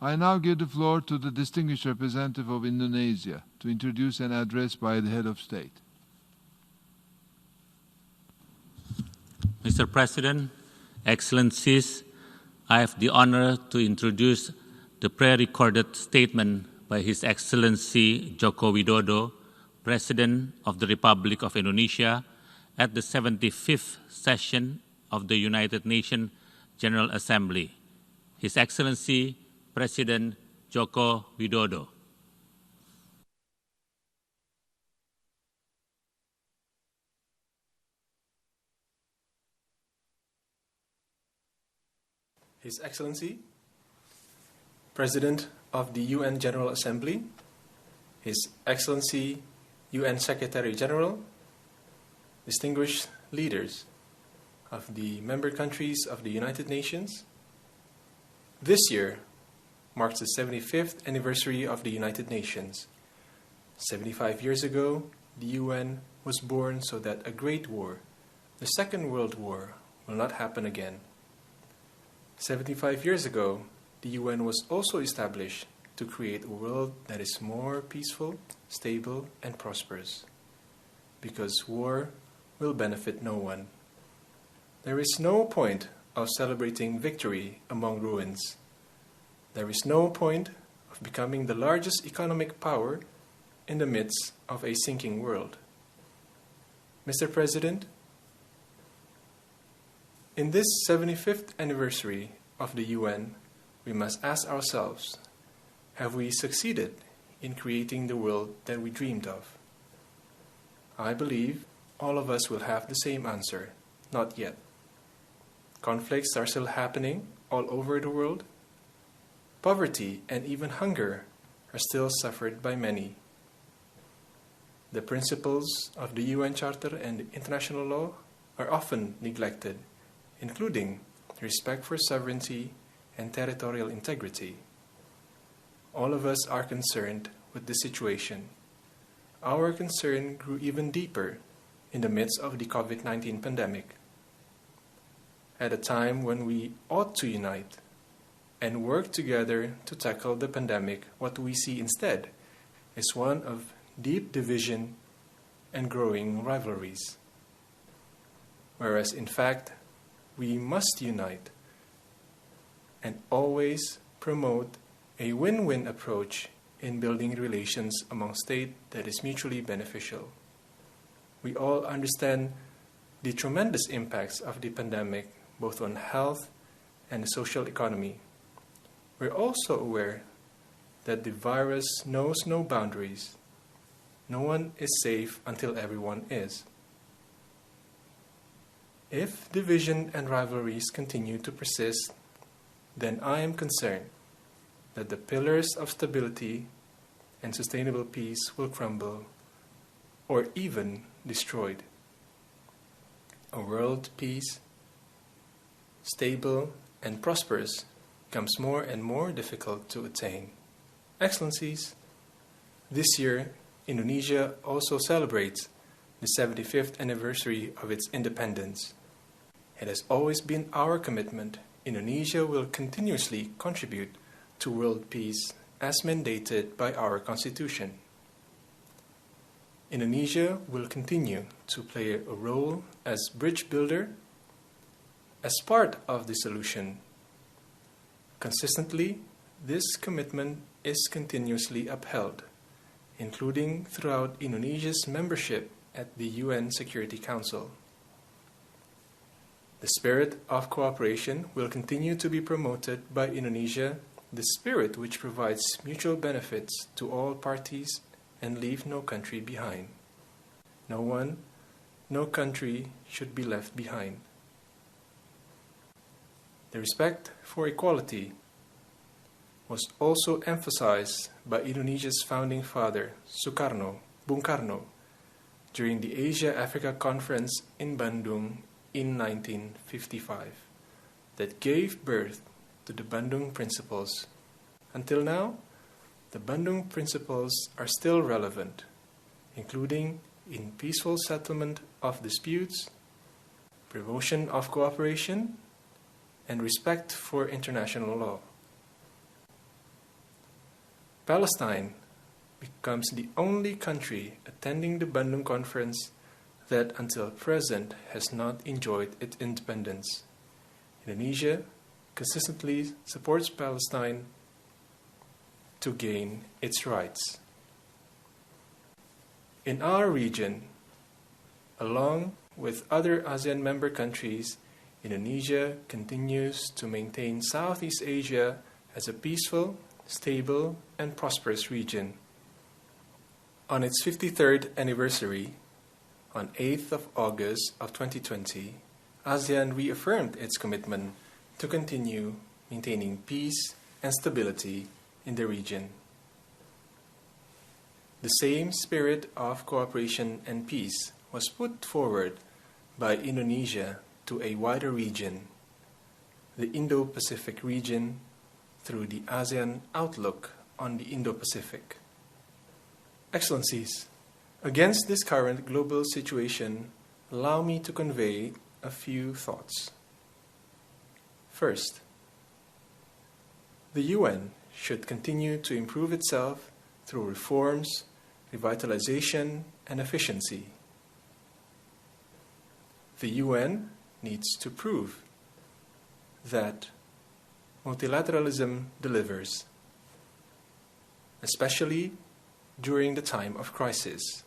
I now give the floor to the distinguished representative of Indonesia to introduce an address by the head of state. Mr. President, Excellencies, I have the honor to introduce the pre-recorded statement by His Excellency Joko Widodo, President of the Republic of Indonesia, at the 75th session of the United Nations General Assembly. His Excellency President Joko Widodo. His Excellency, President of the UN General Assembly, His Excellency UN Secretary General, distinguished leaders of the member countries of the United Nations, this year marks the 75th anniversary of the United Nations. 75 years ago, the UN was born so that a great war, the Second World War, will not happen again. 75 years ago, the UN was also established to create a world that is more peaceful, stable, and prosperous. Because war will benefit no one. There is no point of celebrating victory among ruins. There is no point of becoming the largest economic power in the midst of a sinking world. Mr. President, in this 75th anniversary of the UN, we must ask ourselves, have we succeeded in creating the world that we dreamed of? I believe all of us will have the same answer, not yet. Conflicts are still happening all over the world. Poverty and even hunger are still suffered by many. The principles of the UN Charter and international law are often neglected, including respect for sovereignty and territorial integrity. All of us are concerned with the situation. Our concern grew even deeper in the midst of the COVID-19 pandemic. At a time when we ought to unite and work together to tackle the pandemic, what we see instead is one of deep division and growing rivalries. Whereas in fact, we must unite and always promote a win-win approach in building relations among states that is mutually beneficial. We all understand the tremendous impacts of the pandemic, both on health and the social economy. We're also aware that the virus knows no boundaries. No one is safe until everyone is. If division and rivalries continue to persist, then I am concerned that the pillars of stability and sustainable peace will crumble or even destroyed. A world peace, stable and prosperous, becomes more and more difficult to attain. Excellencies, this year Indonesia also celebrates the 75th anniversary of its independence. It has always been our commitment Indonesia will continuously contribute to world peace as mandated by our Constitution. Indonesia will continue to play a role as bridge builder, as part of the solution. Consistently, this commitment is continuously upheld, including throughout Indonesia's membership at the UN Security Council. The spirit of cooperation will continue to be promoted by Indonesia, the spirit which provides mutual benefits to all parties and leave no country behind. No one, no country should be left behind. The respect for equality was also emphasized by Indonesia's founding father, Bung Karno, during the Asia-Africa Conference in Bandung in 1955, that gave birth to the Bandung Principles. Until now, the Bandung Principles are still relevant, including in peaceful settlement of disputes, promotion of cooperation, and respect for international law. Palestine becomes the only country attending the Bandung Conference that until present has not enjoyed its independence. Indonesia consistently supports Palestine to gain its rights. In our region, along with other ASEAN member countries, Indonesia continues to maintain Southeast Asia as a peaceful, stable, and prosperous region. On its 53rd anniversary, on 8th of August of 2020, ASEAN reaffirmed its commitment to continue maintaining peace and stability in the region. The same spirit of cooperation and peace was put forward by Indonesia to a wider region, the Indo-Pacific region, through the ASEAN Outlook on the Indo-Pacific. Excellencies, against this current global situation, allow me to convey a few thoughts. First, the UN should continue to improve itself through reforms, revitalization, and efficiency. The UN needs to prove that multilateralism delivers, especially during the time of crisis.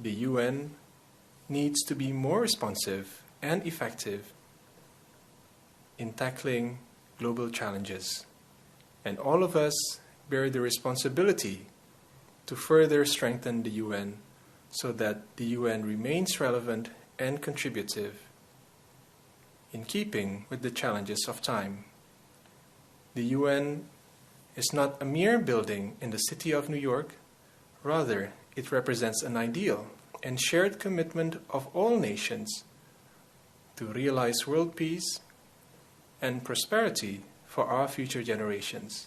The UN needs to be more responsive and effective in tackling global challenges, and all of us bear the responsibility to further strengthen the UN so that the UN remains relevant and contributive in keeping with the challenges of time. The UN is not a mere building in the city of New York. Rather, it represents an ideal and shared commitment of all nations to realize world peace and prosperity for our future generations.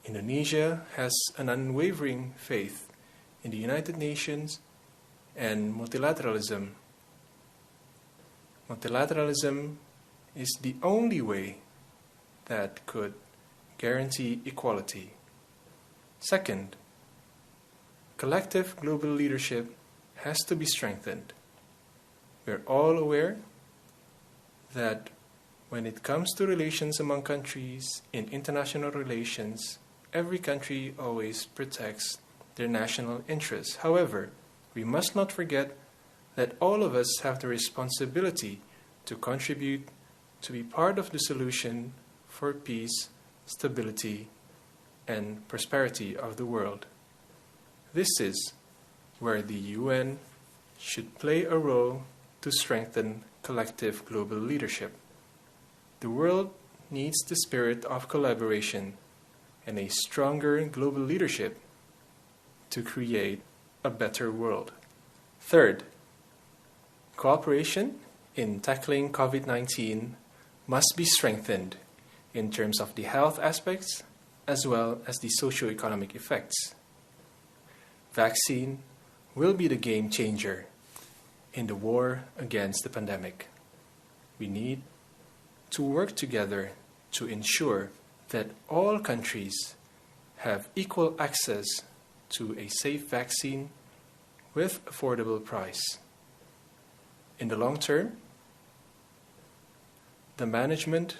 Indonesia has an unwavering faith in the United Nations and multilateralism. Multilateralism is the only way that could guarantee equality. Second, collective global leadership has to be strengthened. We're all aware that when it comes to relations among countries in international relations, every country always protects their national interests. However, we must not forget that all of us have the responsibility to contribute to be part of the solution for peace, stability, and prosperity of the world. This is where the UN should play a role to strengthen collective global leadership. The world needs the spirit of collaboration and a stronger global leadership to create a better world. Third, cooperation in tackling COVID-19 must be strengthened in terms of the health aspects as well as the socio-economic effects. Vaccine will be the game changer in the war against the pandemic. We need to work together to ensure that all countries have equal access to a safe vaccine with affordable price. In the long term, the management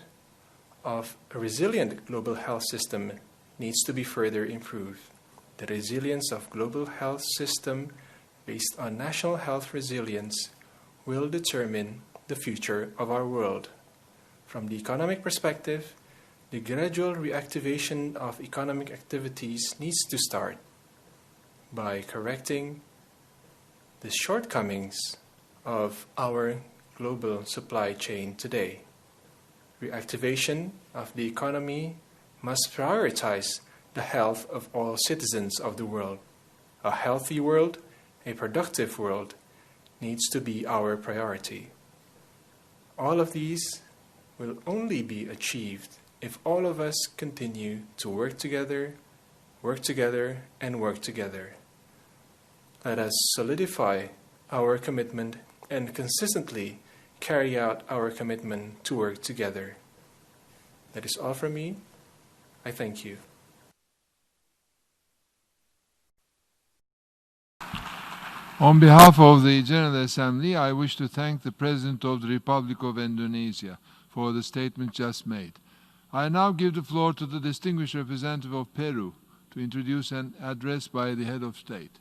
of a resilient global health system needs to be further improved. The resilience of global health system based on national health resilience will determine the future of our world. From the economic perspective, the gradual reactivation of economic activities needs to start by correcting the shortcomings of our global supply chain today. Reactivation of the economy must prioritize the health of all citizens of the world. A healthy world, a productive world, needs to be our priority. All of these will only be achieved if all of us continue to work together, and work together. Let us solidify our commitment and consistently carry out our commitment to work together. That is all from me. I thank you. On behalf of the General Assembly, I wish to thank the President of the Republic of Indonesia for the statement just made. I now give the floor to the distinguished representative of Peru to introduce an address by the head of state.